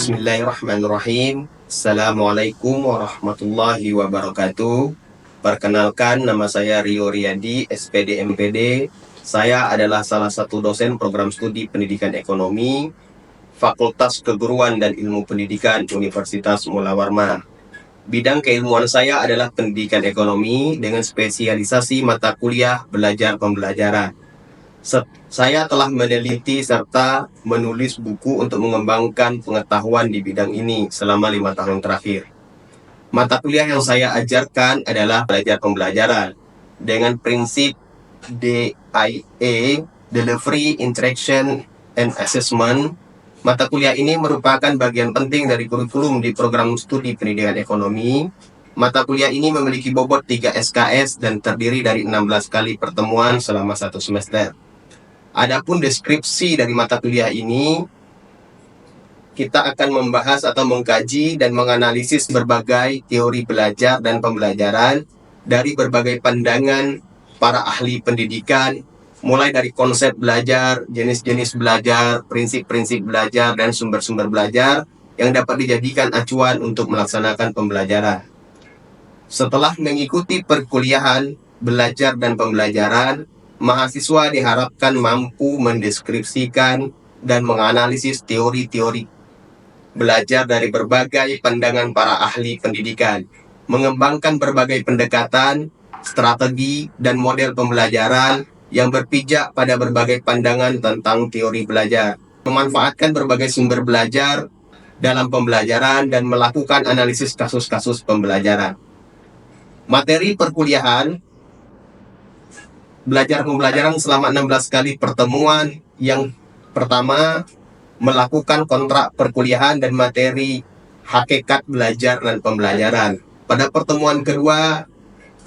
Bismillahirrahmanirrahim. Assalamualaikum warahmatullahi wabarakatuh. Perkenalkan, nama saya Rio Riyadi, SPD MPD. Saya adalah salah satu dosen program studi pendidikan ekonomi, Fakultas Keguruan dan Ilmu Pendidikan Universitas Mula Warman. Bidang keilmuan saya adalah pendidikan ekonomi dengan spesialisasi mata kuliah belajar pembelajaran. Saya telah meneliti serta menulis buku untuk mengembangkan pengetahuan di bidang ini selama 5 tahun terakhir. Mata kuliah yang saya ajarkan adalah belajar pembelajaran dengan prinsip DIA, Delivery, Interaction, and Assessment. Mata kuliah ini merupakan bagian penting dari kurikulum di program studi pendidikan ekonomi. Mata kuliah ini memiliki bobot 3 SKS dan terdiri dari 16 kali pertemuan selama 1 semester. Adapun deskripsi dari mata kuliah ini, kita akan membahas atau mengkaji dan menganalisis berbagai teori belajar dan pembelajaran dari berbagai pandangan para ahli pendidikan, mulai dari konsep belajar, jenis-jenis belajar, prinsip-prinsip belajar, dan sumber-sumber belajar yang dapat dijadikan acuan untuk melaksanakan pembelajaran. Setelah mengikuti perkuliahan, belajar dan pembelajaran, mahasiswa diharapkan mampu mendeskripsikan dan menganalisis teori-teori belajar dari berbagai pandangan para ahli pendidikan, mengembangkan berbagai pendekatan, strategi, dan model pembelajaran yang berpijak pada berbagai pandangan tentang teori belajar, memanfaatkan berbagai sumber belajar dalam pembelajaran, dan melakukan analisis kasus-kasus pembelajaran. Materi perkuliahan belajar pembelajaran selama 16 kali pertemuan. Yang pertama, melakukan kontrak perkuliahan dan materi hakikat belajar dan pembelajaran. Pada pertemuan kedua,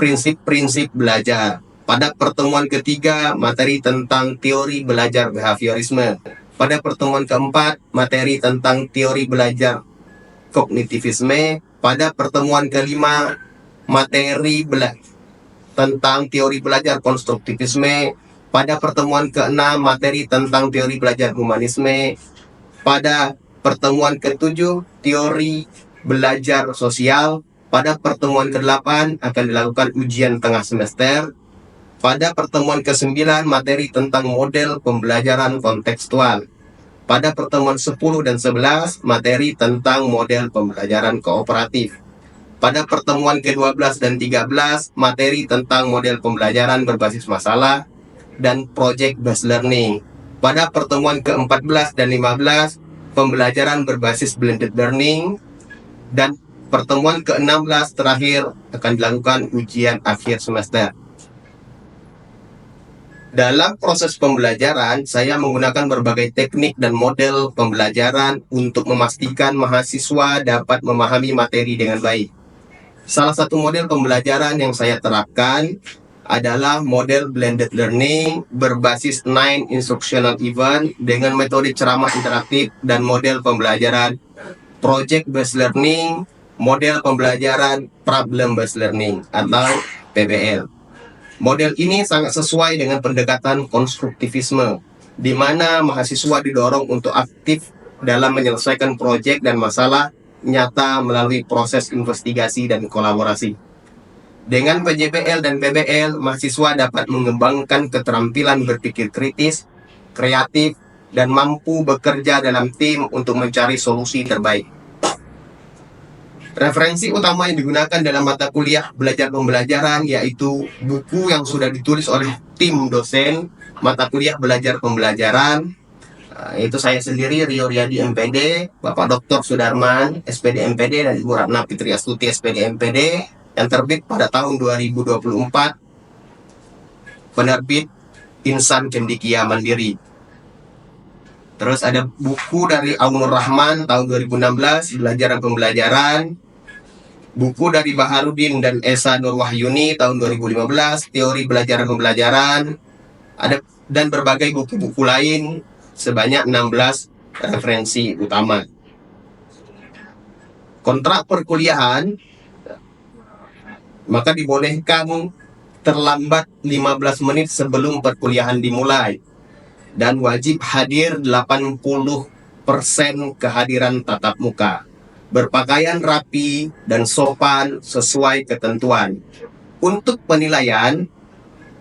prinsip-prinsip belajar. Pada pertemuan ketiga, materi tentang teori belajar behaviorisme. Pada pertemuan keempat, materi tentang teori belajar kognitivisme. Pada pertemuan kelima, materi tentang teori belajar konstruktivisme. Pada pertemuan ke-6, materi tentang teori belajar humanisme. Pada pertemuan ke-7, teori belajar sosial. Pada pertemuan ke-8 akan dilakukan ujian tengah semester. Pada pertemuan ke-9, materi tentang model pembelajaran kontekstual. Pada pertemuan 10 dan 11, materi tentang model pembelajaran kooperatif. Pada pertemuan ke-12 dan 13, materi tentang model pembelajaran berbasis masalah dan project based learning. Pada pertemuan ke-14 dan 15, pembelajaran berbasis blended learning. Dan pertemuan ke-16 terakhir akan dilakukan ujian akhir semester. Dalam proses pembelajaran, saya menggunakan berbagai teknik dan model pembelajaran untuk memastikan mahasiswa dapat memahami materi dengan baik. Salah satu model pembelajaran yang saya terapkan adalah model blended learning berbasis 9 instructional event dengan metode ceramah interaktif dan model pembelajaran project based learning, model pembelajaran problem based learning atau PBL. Model ini sangat sesuai dengan pendekatan konstruktivisme, di mana mahasiswa didorong untuk aktif dalam menyelesaikan proyek dan masalah nyata melalui proses investigasi dan kolaborasi. Dengan PJBL dan PBL, mahasiswa dapat mengembangkan keterampilan berpikir kritis, kreatif, dan mampu bekerja dalam tim untuk mencari solusi terbaik. Referensi utama yang digunakan dalam mata kuliah belajar pembelajaran yaitu buku yang sudah ditulis oleh tim dosen mata kuliah belajar pembelajaran. Itu saya sendiri, Rio Riyadi MPD, Bapak Dr. Sudarman SPD MPD, dan Ibu Ratna Fitri Astuti SPD MPD, yang terbit pada tahun 2024, penerbit Insan Cendekia Mandiri. Terus ada buku dari Aunur Rahman tahun 2016, Belajar dan Pembelajaran. Buku dari Baharudin dan Esa Nurwahyuni tahun 2015, Teori Belajar dan Pembelajaran. Ada dan berbagai buku-buku lain sebanyak 16 referensi utama. Kontrak perkuliahan maka dibolehkan terlambat 15 menit sebelum perkuliahan dimulai dan wajib hadir 80% kehadiran tatap muka, berpakaian rapi dan sopan sesuai ketentuan. Untuk penilaian,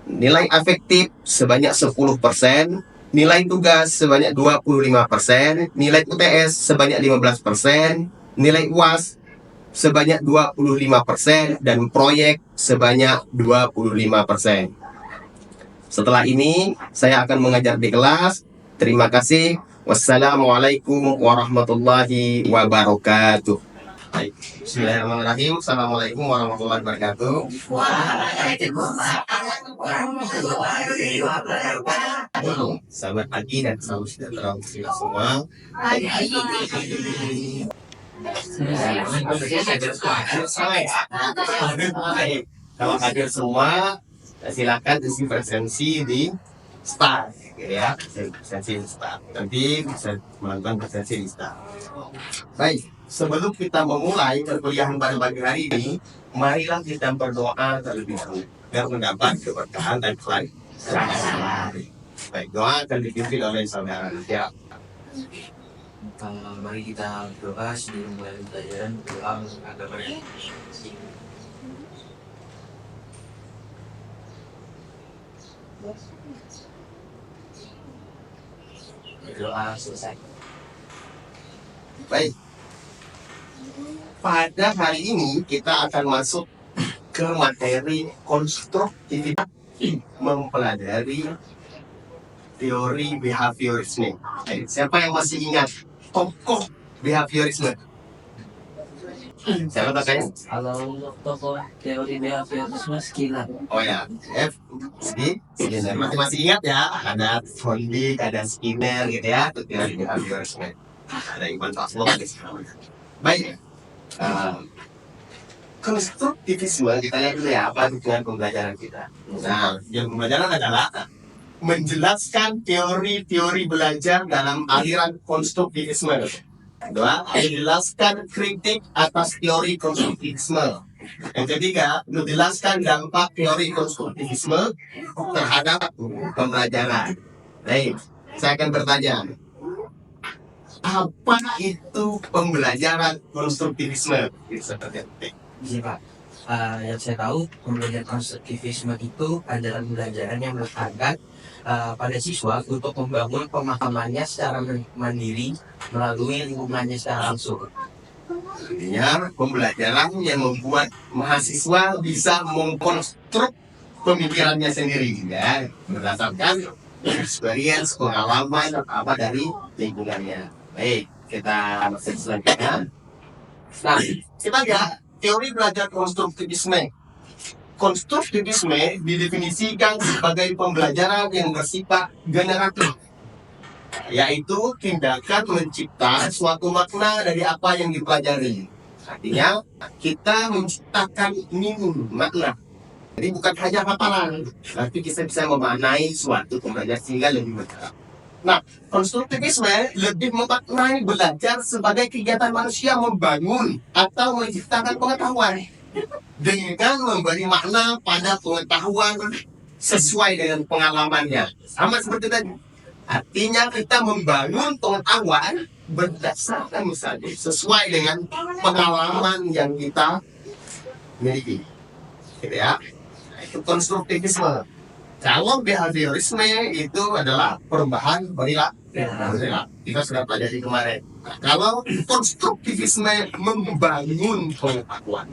nilai afektif sebanyak 10%, nilai tugas sebanyak 25%, nilai UTS sebanyak 15%, nilai UAS sebanyak 25%, dan proyek sebanyak 25%. Setelah ini, saya akan mengajar di kelas. Terima kasih. Wassalamualaikum warahmatullahi wabarakatuh. Baik. Bismillahirrahmanirrahim. Assalamualaikum warahmatullahi wabarakatuh. Selamat pagi dan salam sejahtera untuk kita semua. Kalau hadir semua, silakan isi presensi di start, ya. Presensi di start. Nanti bisa melakukan presensi di start. Baik. Sebelum kita memulai perkuliahan pada pagi hari ini, marilah kita berdoa terlebih dahulu agar mendapat keberkahan dan kelancaran. Baik, doa akan dipimpin oleh saudara. Ya. Mari kita berdoa sebelum mulai pelajaran, berdoa agama yang berdoa selesai. Baik. Pada hari ini kita akan masuk ke materi konstruktivitas, mempelajari teori behaviorisme. Siapa yang masih ingat tokoh behaviorisme? Siapa tokohnya? Kalau untuk tokoh teori behaviorisme Skinner. Oh ya, Skinner. Masih ingat ya? Ada Thorndike, ada Skinner gitu ya, itu teori behaviorisme. Ada Ivan Pavlov. Baik. Konstruktivisme, kita lihat dulu ya apa dengan pembelajaran kita. Nah, yang pembelajaran adalah menjelaskan teori-teori belajar dalam aliran konstruktivisme. Kedua, menjelaskan kritik atas teori konstruktivisme. Yang ketiga, menjelaskan dampak teori konstruktivisme terhadap pembelajaran. Baik, saya akan bertanya, apa itu pembelajaran konstruktivisme? Seperti itu. Iya Pak, yang saya tahu pembelajaran konstruktivisme itu adalah pembelajaran yang bertarget pada siswa untuk membangun pemahamannya secara mandiri melalui lingkungannya secara langsung. Artinya pembelajaran yang membuat mahasiswa bisa mengkonstruk pemikirannya sendiri, ya, berdasarkan experience, pengalaman apa dari lingkungannya. Baik, kita masuk selanjutnya. Nah, kita lihat teori belajar konstruktivisme. Konstruktivisme didefinisikan sebagai pembelajaran yang bersifat generatif, yaitu tindakan mencipta suatu makna dari apa yang dipelajari. Artinya, kita menciptakan makna. Jadi bukan hanya hafalan, tapi kita bisa memaknai suatu pembelajaran sehingga lebih bergerak. Nah, konstruktivisme lebih memaknai belajar sebagai kegiatan manusia membangun atau menciptakan pengetahuan dengan memberi makna pada pengetahuan sesuai dengan pengalamannya. Sama seperti tadi. Artinya kita membangun pengetahuan berdasarkan misalnya sesuai dengan pengalaman yang kita miliki. Gitu ya. Nah, itu konstruktivisme. Kalau behaviorisme itu adalah perubahan perilaku. Kita sudah pelajari kemarin. Nah, kalau konstruktivisme membangun pengetahuan,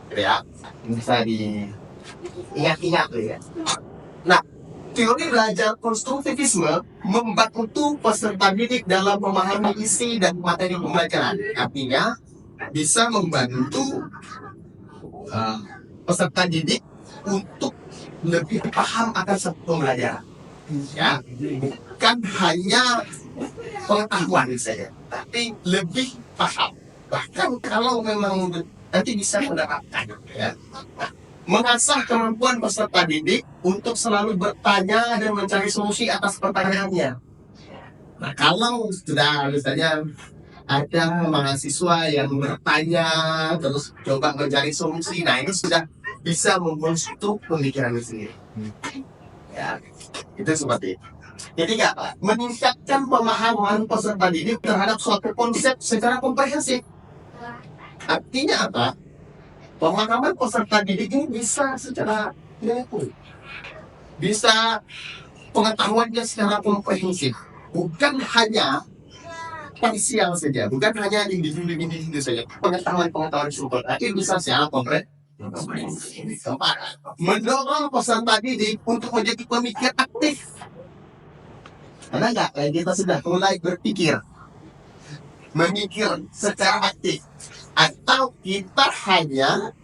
ya, bisa diingat-ingat tuh ya. Nah, teori belajar konstruktivisme membantu peserta didik dalam memahami isi dan materi pembelajaran. Artinya bisa membantu peserta didik untuk lebih paham akan satu pembelajaran, ya, bukan hanya pengetahuan saja, tapi lebih paham. Bahkan kalau memang nanti bisa mendapatkan, ya, mengasah kemampuan peserta didik untuk selalu bertanya dan mencari solusi atas pertanyaannya. Nah, kalau sudah misalnya ada mahasiswa yang bertanya terus coba mencari solusi, nah ini sudah bisa membentuk pemikiran sendiri. Ya, itu seperti itu. Ketiga, meningkatkan pemahaman peserta didik terhadap suatu konsep secara komprehensif. Artinya apa? Pemahaman peserta didik ini bisa secara bisa pengetahuannya secara komprehensif, bukan hanya parsial saja, bukan hanya individu saja, pengetahuan super, tapi bisa secara komprehensif. Keempat, mendorong peserta didik untuk menjadi pemikir aktif. Ada nggak kayak kita sudah mulai berpikir, memikir secara aktif, atau kita hanya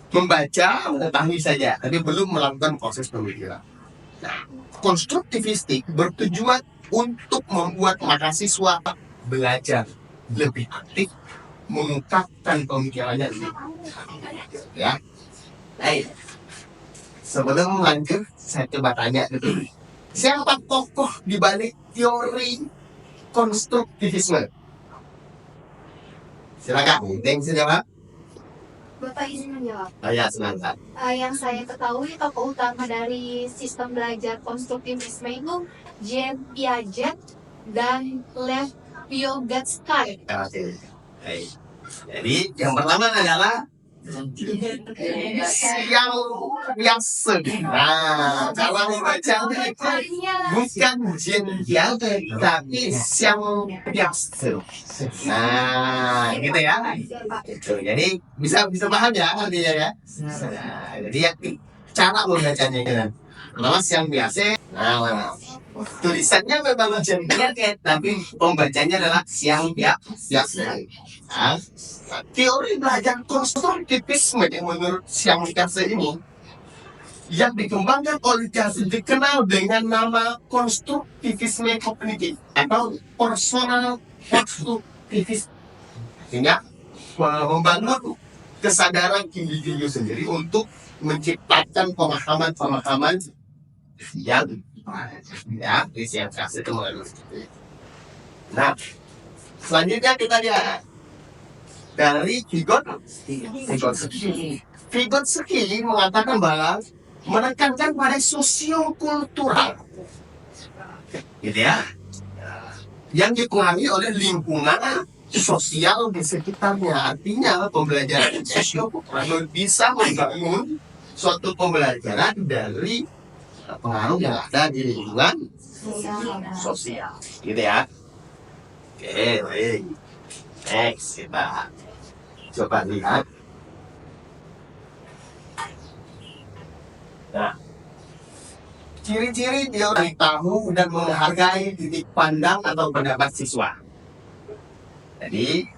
membaca, mengetahui saja, tapi belum melakukan proses pemikiran. Nah, konstruktivistik bertujuan untuk membuat mahasiswa belajar lebih aktif, mengungkapkan pemikirannya lebih ya. Sebelum lanjut, saya coba tanya dulu, siapa tokoh di balik teori konstruktivisme? Silakan, Deng, siapa? Bapak izin menjawab. Ya, senang. Yang saya ketahui tokoh utama dari sistem belajar konstruktivisme itu Jean Piaget dan Lev Vygotsky. Oke. Baik. Jadi yang pertama adalah Xiang Nah, kalau membaca bukan Jean Piaget tapi Xiang. Nah, gitu ya. Itu. Jadi bisa paham ya artinya ya. Nah, jadi ya, cara membacanya kan. Pertama Xiang biasa. Nah, tulisannya memang Jean Piaget tapi pembacanya adalah Xiang biasa. Nah, teori belajar konstruktivisme yang menurut Xiang Piaget ini yang dikembangkan oleh Piaget dikenal dengan nama konstruktivisme kognitif atau personal konstruktivisme, sehingga membangun kesadaran individu sendiri untuk menciptakan pemahaman yang ya Xiang Piaget itu mengenai. Nah, selanjutnya kita lihat dari Vygotsky mengatakan bahwa menekankan pada sosiokultural, gitu ya, yang dipengaruhi oleh lingkungan sosial di sekitarnya. Artinya pembelajaran sosiokultural bisa membangun suatu pembelajaran dari pengaruh yang ada di lingkungan sosial, gitu ya. Oke, baik. Next, kita coba lihat. Nah, ciri-ciri teori tahu dan menghargai titik pandang atau pendapat siswa. Jadi,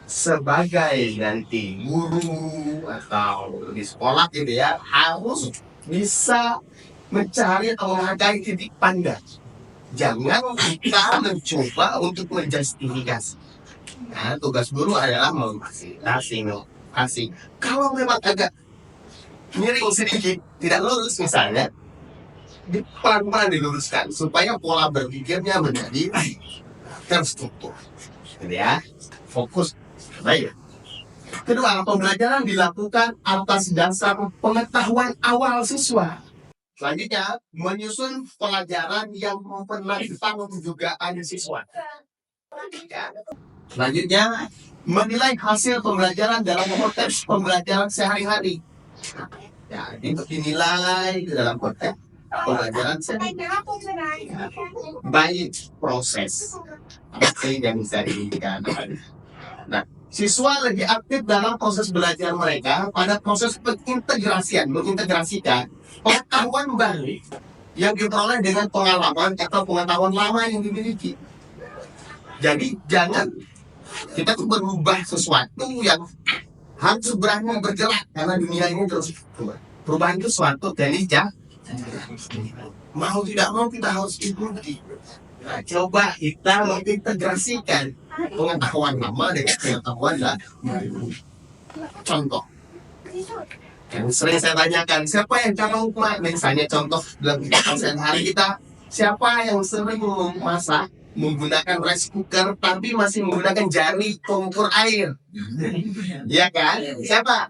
sebagai nanti guru atau di sekolah gitu ya, harus bisa mencari atau menghargai titik pandang. Jangan kita mencoba untuk menjustifikasi. Nah, tugas guru adalah memfasilitasi, inovasi. Kalau memang agak miring sedikit, tidak lurus misalnya, pelan-pelan diluruskan supaya pola berpikirnya menjadi terstruktur. Jadi ya, fokus. Baik. Kedua, pembelajaran dilakukan atas dasar pengetahuan awal siswa. Selanjutnya, menyusun pelajaran yang memperhatikan dugaan siswa. Selanjutnya, menilai hasil pembelajaran dalam konteks pembelajaran sehari-hari. Ya, itu dinilai dalam konteks pembelajaran sehari-hari. Baik proses apa yang bisa diberikan. Nah, siswa lebih aktif dalam proses belajar mereka pada proses mengintegrasikan pengetahuan baru yang diperoleh dengan pengalaman atau pengetahuan lama yang dimiliki. Jadi jangan kita tuh berubah sesuatu yang harus berani bergerak karena dunia ini terus berubah. Perubahan itu suatu jadi mau tidak mau kita harus ikuti. Nah, coba kita mengintegrasikan pengetahuan lama dengan pengetahuan baru. Contoh yang sering saya tanyakan, siapa yang cara misalnya contoh dalam kehidupan sehari-hari kita, siapa yang sering memasak menggunakan rice cooker tapi masih menggunakan jari pengukur air? Ya kan? Siapa?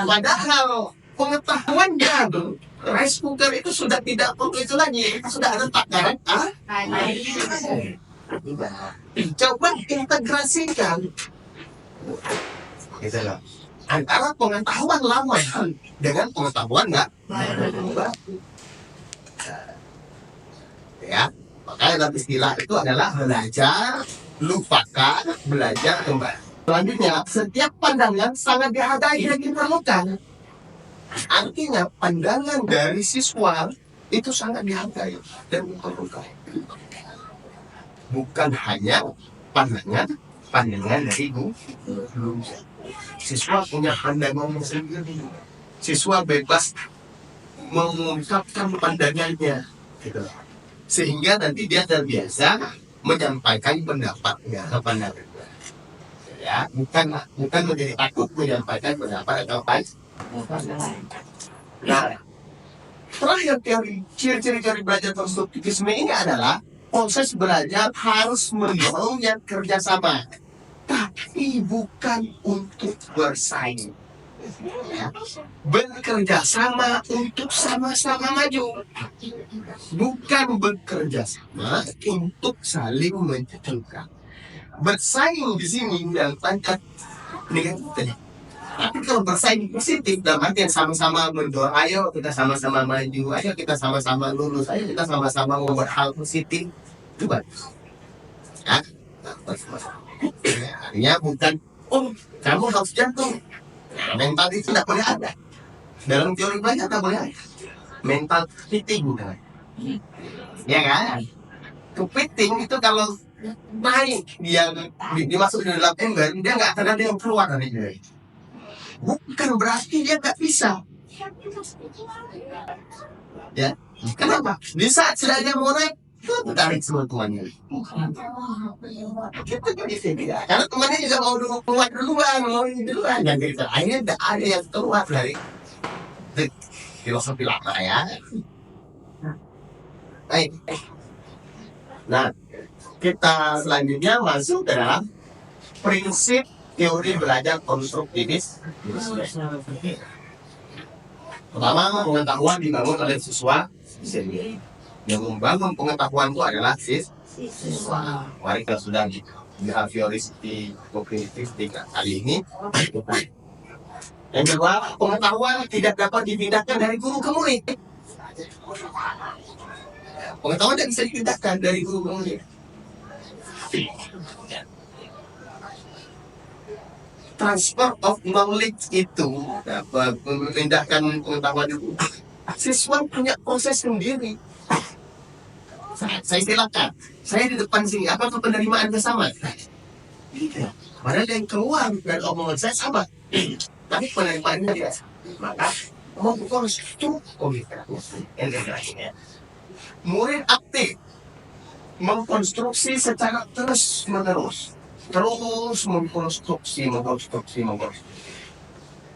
Padahal pengetahuannya rice cooker itu sudah tidak perlu itu lagi, sudah ada takaran. Coba integrasikan gitu loh, antara pengetahuan lama dengan pengetahuan nggak baru. Ya, makanya dalam istilah itu adalah belajar, lupakan, belajar kembali. Selanjutnya, setiap pandangan sangat dihargai dan diperlukan. Artinya pandangan dari siswa itu sangat dihargai dan diperlukan. Bukan hanya pandangan dari guru. Siswa punya pandangan sendiri. Siswa bebas mengungkapkan pandangannya, gitu. Sehingga nanti dia terbiasa menyampaikan pendapatnya, ya, bukan menjadi takut menyampaikan pendapat atau pandangan. Nah, terakhir ciri-ciri belajar konstruktivisme ini adalah proses belajar harus mendorong yang kerjasama, tapi bukan untuk bersaing. Ya. Bekerja sama untuk sama-sama maju, bukan bekerja sama untuk saling menjatuhkan. Bersaing di sini yang pangkat negatif. Tapi kalau bersaing positif dalam artian sama-sama mendorong, ayo kita sama-sama maju, ayo kita sama-sama lulus, ayo kita sama-sama membuat hal positif, itu bagus. Ya, artinya bukan kamu harus jantung. Nah, mental itu tidak boleh ada. Dalam teori belajar tidak boleh ada. Mental kepiting, ya kan? Kepiting itu kalau naik dia dimasuk di dalam ember, dia nggak akan ada yang keluar dari dia. Bukan berarti dia nggak bisa. Ya, kenapa? Di saat sudah dia mau naik, tarik semua temannya. Kita jadi sini, karena temannya juga mau dulu keluar duluan, dan gitu. Akhirnya ada yang keluar dari filosofi lama ya. Baik. Nah, kita selanjutnya masuk ke dalam prinsip teori belajar konstruktivis. Pertama, pengetahuan dibangun oleh siswa sendiri. Yang membangun pengetahuan itu adalah siswa. Mari kita sudah di behavioristik kognitif kali ini. Yang kedua, pengetahuan tidak dapat dipindahkan dari guru ke murid. Pengetahuan tidak bisa dipindahkan dari guru ke murid. Transfer of knowledge itu memindahkan pengetahuan itu, siswa punya proses sendiri. Saya silakan, saya di depan sini, apakah penerimaannya sama? Padahal yang keluar dari omongan saya sama, tapi penerimaannya tidak sama. Maka murid aktif mengkonstruksi secara terus mengkonstruksi.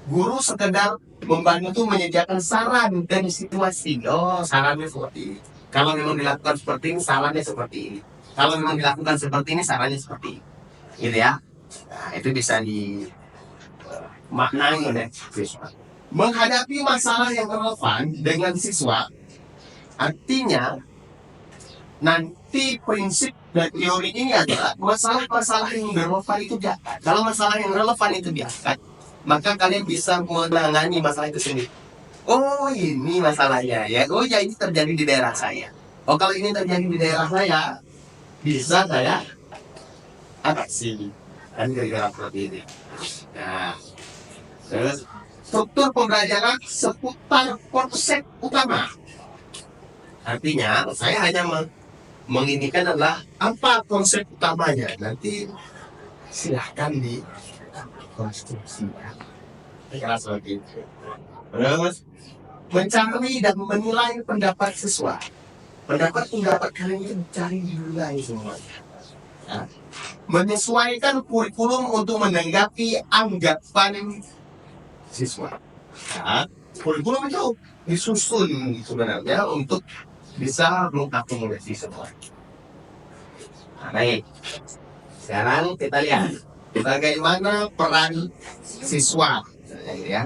Guru sekedar membantu menyediakan saran dan situasi. Oh, sarannya seperti ini. Kalau memang dilakukan seperti ini, sarannya seperti ini. Kalau memang dilakukan seperti ini, sarannya seperti ini. Gitu ya. Nah, itu bisa dimaknai oleh siswa. Menghadapi masalah yang relevan dengan siswa, artinya nanti prinsip dan teori ini adalah masalah-masalah yang relevan itu diangkat. Kalau masalah yang relevan itu diangkat, maka kalian bisa menangani masalah itu sendiri. Oh, ini masalahnya ya. Oh ya, ini terjadi di daerah saya. Oh, kalau ini terjadi di daerah saya, bisa saya atasi. Kan kira-kira seperti ini. Nah, terus struktur pembelajaran seputar konsep utama. Artinya, saya hanya menginikan adalah apa konsep utamanya. Nanti silahkan di konstruksi. Kira seperti itu. Terus mencari dan menilai pendapat siswa. Pendapat kalian itu dicari dinilai semuanya. Ya. Menyesuaikan kurikulum untuk menanggapi anggapan siswa. Ya. Kurikulum itu disusun sebenarnya untuk bisa mengakomodasi semua. Nah, baik. Sekarang kita lihat bagaimana peran siswa, ya.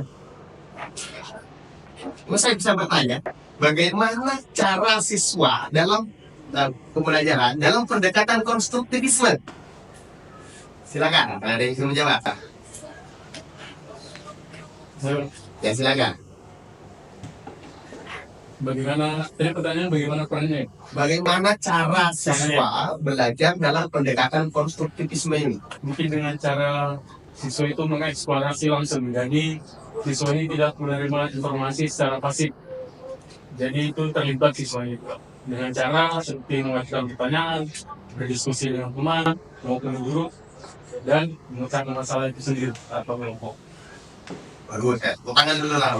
Saya bisa bertanya, bagaimana cara siswa dalam pembelajaran dalam pendekatan konstruktivisme? Silakan, ada yang ingin menjawab? Ya silakan. Pertanyaan bagaimana perannya? Bagaimana cara siswa belajar dalam pendekatan konstruktivisme ini? Mungkin dengan cara siswa itu mengeksplorasi langsung, jadi siswa ini tidak menerima informasi secara pasif, jadi itu terlibat siswa itu dengan cara seperti mengajukan pertanyaan, berdiskusi dengan teman maupun guru, dan memecahkan masalah itu sendiri atau kelompok. Bagus, tangan dulu lah.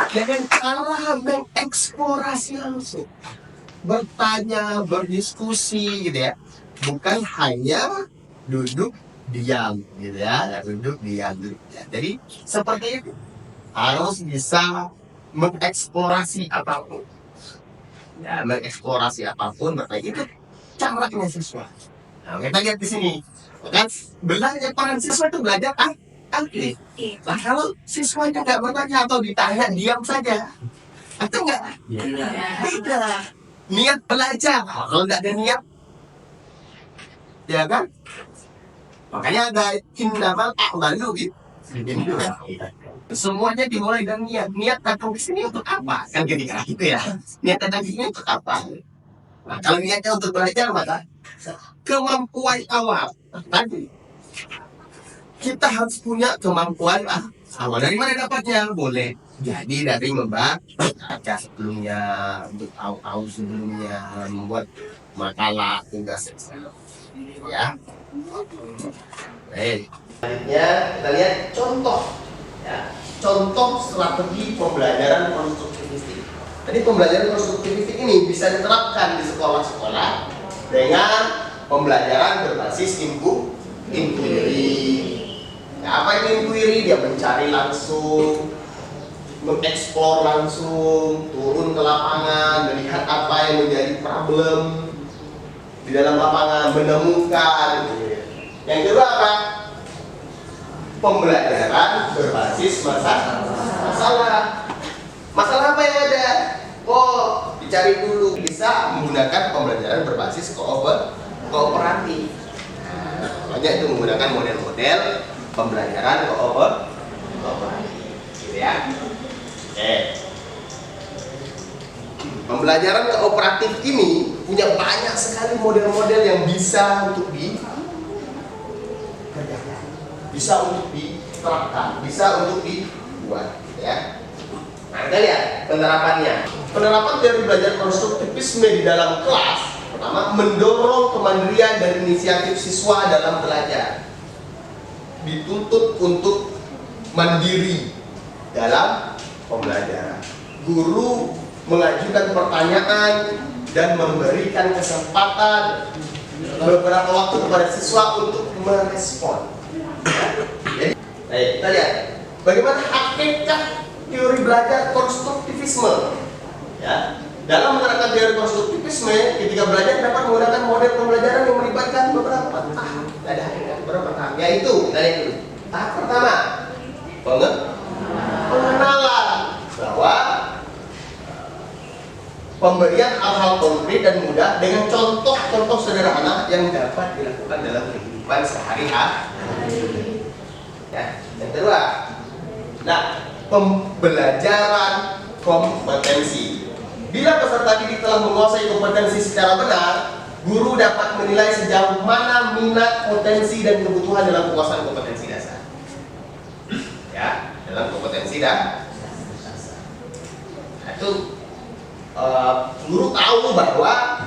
Dengan cara mengeksplorasi langsung, bertanya, berdiskusi gitu ya, bukan hanya duduk diam gitu ya, duduk diam. Jadi seperti itu harus bisa mengeksplorasi apapun. Ya, mengeksplorasi apapun, berarti itu caranya siswa. Nah, kita lihat di sini, kan belajar peran siswa itu belajar aktif. Nah, kalau siswanya nggak bertanya atau ditanya diam saja, atau nggak? Tidak. Niat belajar. Kalau nggak ada niat, ya kan? Makanya ada innamal a'malu binniyat. Semuanya dimulai dari niat. Niat datang ke sini untuk apa? Kan kira-kira gitu ya. Niat datang ke sini untuk apa? Nah, kalau niatnya untuk belajar, maka kemampuan awal tadi kita harus punya kemampuan awal. Dari mana dapatnya? Boleh jadi dari membaca sebelumnya, untuk tahu sebelumnya, membuat makalah, tugas, ya. Baik. Selanjutnya kita lihat contoh, ya. Contoh strategi pembelajaran konstruktivistik. Jadi pembelajaran konstruktivistik ini bisa diterapkan di sekolah-sekolah dengan pembelajaran berbasis inquiry. Nah, apa ini inquiry? Dia mencari langsung, mengeksplor langsung, turun ke lapangan, melihat apa yang menjadi problem di dalam lapangan, menemukan. Yang kedua apa? Pembelajaran berbasis masalah. Masalah apa yang ada? Oh, dicari dulu. Bisa menggunakan pembelajaran berbasis kooperatif. Banyak itu menggunakan model-model pembelajaran kooperatif, gitu ya. Oke. Pembelajaran kooperatif ini punya banyak sekali model-model yang bisa untuk dikerjakan, bisa untuk diterapkan, bisa untuk dibuat, ya. Nah, kita lihat penerapannya. Penerapan teori belajar konstruktivisme di dalam kelas, pertama, mendorong kemandirian dan inisiatif siswa dalam belajar. Dituntut untuk mandiri dalam pembelajaran. Guru mengajukan pertanyaan dan memberikan kesempatan beberapa waktu kepada siswa untuk merespon. Jadi, kita lihat bagaimana hakikat teori belajar konstruktivisme. Ya, dalam menerapkan teori konstruktivisme, ketika belajar dapat menggunakan model pembelajaran yang melibatkan beberapa tahap. Ada beberapa tahap, yaitu kita lihat dulu. Tahap pertama, pengenalan, bahwa pemberian hal-hal konkret dan mudah dengan contoh-contoh sederhana yang dapat dilakukan dalam kehidupan sehari-hari. Ya, yang kedua, nah, pembelajaran kompetensi. Bila peserta didik telah menguasai kompetensi secara benar, guru dapat menilai sejauh mana minat, potensi, dan kebutuhan dalam penguasaan kompetensi dasar. Ya, dalam kompetensi dasar. Nah, itu guru tahu bahwa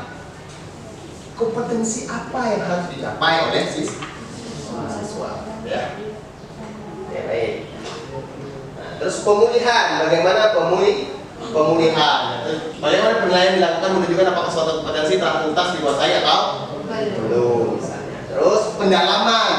kompetensi apa yang harus dicapai oleh siswa. Ya, baik. Nah, terus pemulihan, bagaimana pemulihan? Bagaimana penilaian dilakukan menunjukkan apakah suatu kompetensi telah tuntas dikuasai atau belum, misalnya. Terus pendalaman,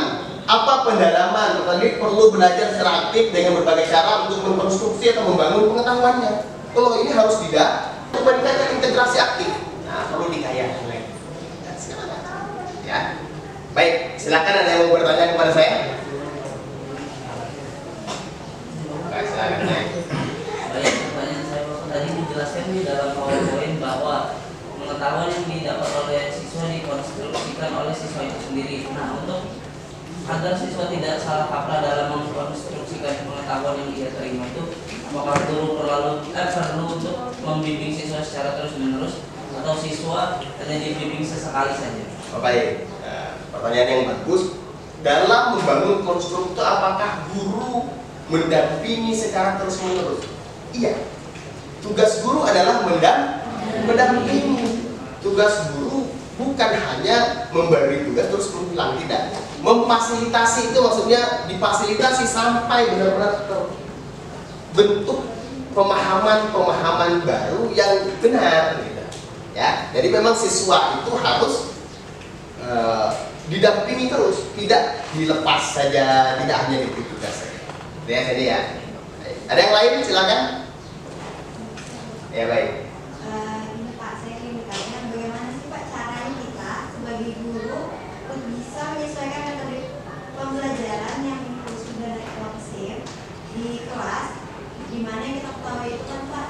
apa pendalaman? Tadi perlu belajar secara aktif dengan berbagai cara untuk mengkonstruksi atau membangun pengetahuannya. Kalau ini harus tidak meningkatkan integrasi aktif. Nah, perlu dikaya lagi. Ya, baik. Silakan, ada yang mau bertanya kepada saya? oleh siswa itu sendiri. Nah, untuk agar siswa tidak salah kaprah dalam mengkonstruksikan pengetahuan yang ia terima itu, apakah guru perlu untuk membimbing siswa secara terus-menerus atau siswa hanya dibimbing sesekali saja? Baik, pertanyaan yang bagus. Dalam membangun konstruk itu apakah guru mendampingi secara terus-menerus? Iya. Tugas guru adalah mendampingi. Tugas guru bukan hanya memberi tugas terus menghilang, tidak. Memfasilitasi itu maksudnya difasilitasi sampai benar-benar terbentuk pemahaman-pemahaman baru yang benar, gitu. Ya, jadi memang siswa itu harus didampingi terus, tidak dilepas saja, tidak hanya diberi tugas saja. Ya, jadi ya. Ada yang lain? Silakan. Ya, baik. Ini Pak, saya ingin bertanya, bagaimana sih Pak caranya kita sebagai guru untuk bisa menyesuaikan metode pembelajaran yang sudah refleksif di kelas, di mana yang kita ketahui itu kan Pak,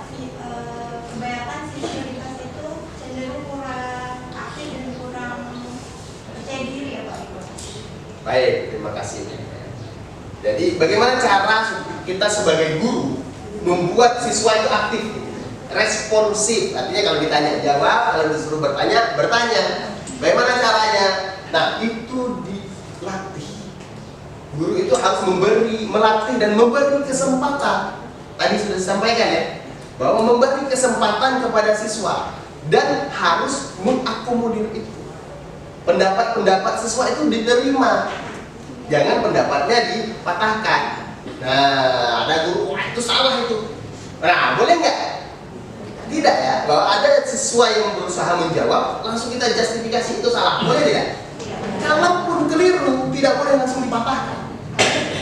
kebanyakan siswa itu cenderung kurang aktif dan kurang percaya diri ya Pak. Baik, terima kasih. Jadi bagaimana cara kita sebagai guru membuat siswa itu aktif, responsif? Artinya kalau ditanya jawab, kalau disuruh bertanya, bertanya. Bagaimana caranya? Nah, itu dilatih. Guru itu harus melatih dan memberi kesempatan. Tadi sudah disampaikan ya, bahwa memberi kesempatan kepada siswa dan harus mengakomodir itu. Pendapat-pendapat siswa itu diterima, jangan pendapatnya dipatahkan. Nah, ada guru, wah itu salah itu. Nah, boleh nggak? Tidak ya, bahwa ada siswa yang berusaha menjawab, langsung kita justifikasi itu salah, boleh tidak? Kalaupun keliru, tidak boleh langsung dipatahkan.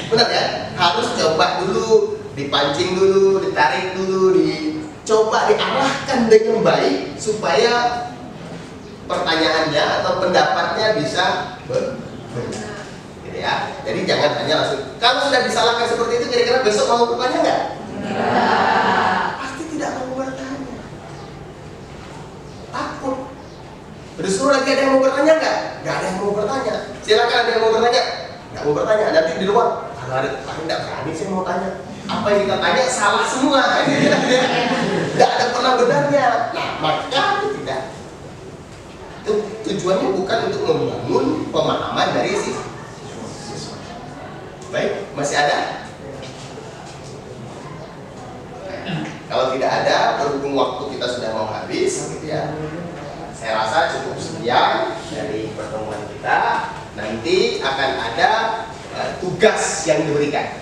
Benar ya? Harus coba dulu, dipancing dulu, ditarik dulu, dicoba diarahkan dengan baik supaya pertanyaannya atau pendapatnya bisa benar, gitu ya. Jadi jangan hanya langsung. Kalau sudah disalahkan seperti itu, kira-kira besok mau bertanya nggak? Pasti tidak mau bertanya. Takut. Disuruh lagi ada yang mau bertanya nggak? Nggak ada yang mau bertanya. Silakan ada yang mau bertanya. Nggak mau bertanya. Nanti di luar, kalau ada nggak berani saya mau tanya. Apa yang kita tanya salah semua. Nggak ada pernah benarnya. Nah, maka tidak. Tujuannya bukan untuk membangun pemahaman dari siswa. Baik, masih ada? Kalau tidak ada, berhubung waktu kita sudah mau habis, gitu ya. Saya rasa cukup sekian dari pertemuan kita. Nanti akan ada tugas yang diberikan.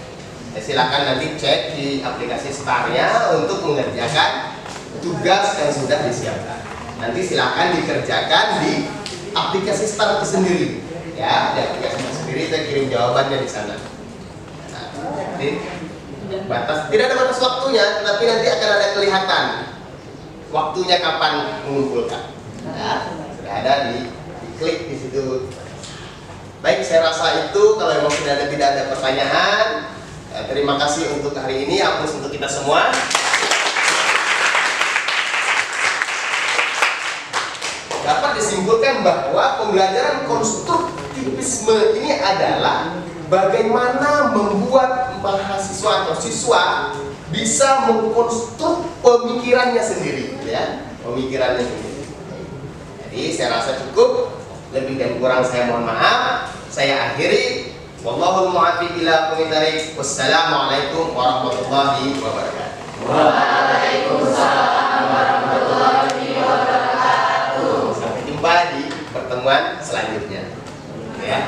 Silakan nanti cek di aplikasi Star-nya untuk mengerjakan tugas yang sudah disiapkan. Nanti silakan dikerjakan di aplikasi Star itu sendiri, ya. Di aplikasi itu sendiri saya kirim jawabannya di sana. Nah, jadi tidak ada batas waktunya, tapi nanti akan ada kelihatan waktunya kapan mengumpulkan. Ya, sudah ada di klik di situ. Baik, saya rasa itu. Kalau memang tidak ada pertanyaan, terima kasih untuk hari ini. Aplaus untuk kita semua. Dapat disimpulkan bahwa pembelajaran konstruktivisme ini adalah bagaimana membuat mahasiswa atau siswa bisa mengkonstruk pemikirannya sendiri, ya, pemikirannya sendiri. Jadi saya rasa cukup. Lebih dan kurang saya mohon maaf. Saya akhiri. Wallahul muwaffiq ila aqwamit thariq. Wassalamualaikum warahmatullahi wabarakatuh. Waalaikumsalam warahmatullahi wabarakatuh. Sampai jumpa di pertemuan selanjutnya. Ya.